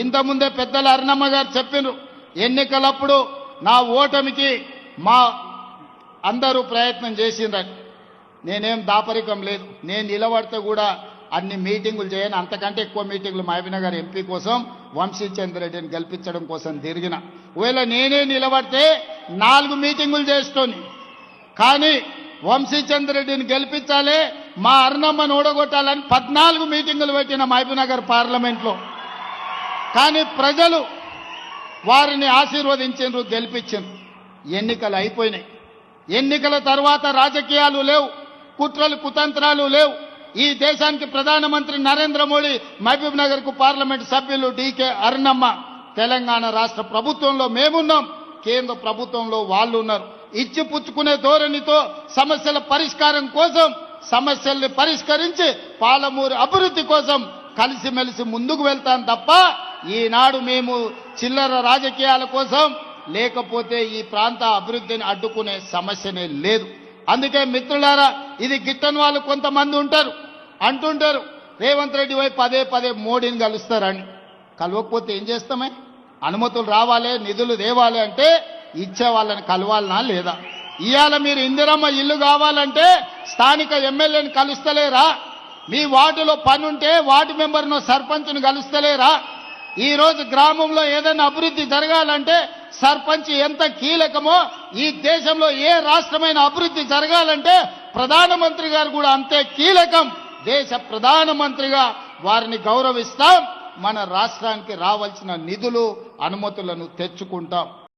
ఇంతకుముందే పెద్దలు అరుణమ్మ గారు చెప్పినారు, ఎన్నికలప్పుడు నా ఓటమికి మా అందరూ ప్రయత్నం చేసిండ్రని. నేనేం దాపరికం లేదు, నేను నిలబడితే కూడా అన్ని మీటింగులు చేయను, అంతకంటే ఎక్కువ మీటింగులు మహబూబ్నగర్ ఎంపీ కోసం వంశీచంద్ర రెడ్డిని గెలిపించడం కోసం తిరిగిన. ఒకవేళ నేనే నిలబడితే 4 మీటింగులు చేస్తోని, కానీ వంశీచంద్ర రెడ్డిని గెలిపించాలి, మా అరుణమ్మను ఓడగొట్టాలని 14 మీటింగులు పెట్టిన మహబూబ్నగర్ పార్లమెంట్లో. కానీ ప్రజలు వారిని ఆశీర్వదించారు, గెలిపించారు. ఎన్నికలు అయిపోయినాయి. ఎన్నికల తర్వాత రాజకీయాలు లేవు, కుట్రలు కుతంత్రాలు లేవు. ఈ దేశానికి ప్రధానమంత్రి నరేంద్ర మోడీ, మహబూబ్నగర్కు పార్లమెంటు సభ్యులు డీకే అరుణమ్మ, తెలంగాణ రాష్ట్ర ప్రభుత్వంలో మేమున్నాం, కేంద్ర ప్రభుత్వంలో వాళ్ళు ఉన్నారు. ఇచ్చి పుచ్చుకునే ధోరణితో సమస్యల పరిష్కారం కోసం, సమస్యల్ని పరిష్కరించి పాలమూరు అభివృద్ధి కోసం కలిసిమెలిసి ముందుకు వెళ్తాం తప్ప ఈనాడు మేము చిల్లర రాజకీయాల కోసం, లేకపోతే ఈ ప్రాంత అభివృద్ధిని అడ్డుకునే సమస్యనే లేదు. అందుకే మిత్రులారా, ఇది గిట్టని వాళ్ళు కొంతమంది ఉంటారు, అంటుంటారు రేవంత్ రెడ్డి వైపు పదే మోడీని కలుస్తారని. కలవకపోతే ఏం చేస్తామే? అనుమతులు రావాలి, నిధులు తేవాలి అంటే ఇచ్చే వాళ్ళని కలవాలనా లేదా? ఇవాళ మీరు ఇందిరమ్మ ఇల్లు కావాలంటే స్థానిక ఎమ్మెల్యేని కలుస్తలేరా? మీ వార్డులో పని ఉంటే వార్డు మెంబర్ను సర్పంచ్ను కలుస్తలేరా? ఈరోజు గ్రామంలో ఏదైనా అభివృద్ధి జరగాలంటే సర్పంచ్ ఎంత కీలకమో, ఈ దేశంలో ఏ రాష్ట్రమైన అభివృద్ధి జరగాలంటే ప్రధానమంత్రి గారు కూడా అంతే కీలకం. దేశ ప్రధానమంత్రిగా వారిని గౌరవిస్తాం. మన రాష్ట్రానికి రావాల్సిన నిధులు, అనుమతులను తెచ్చుకుంటాం.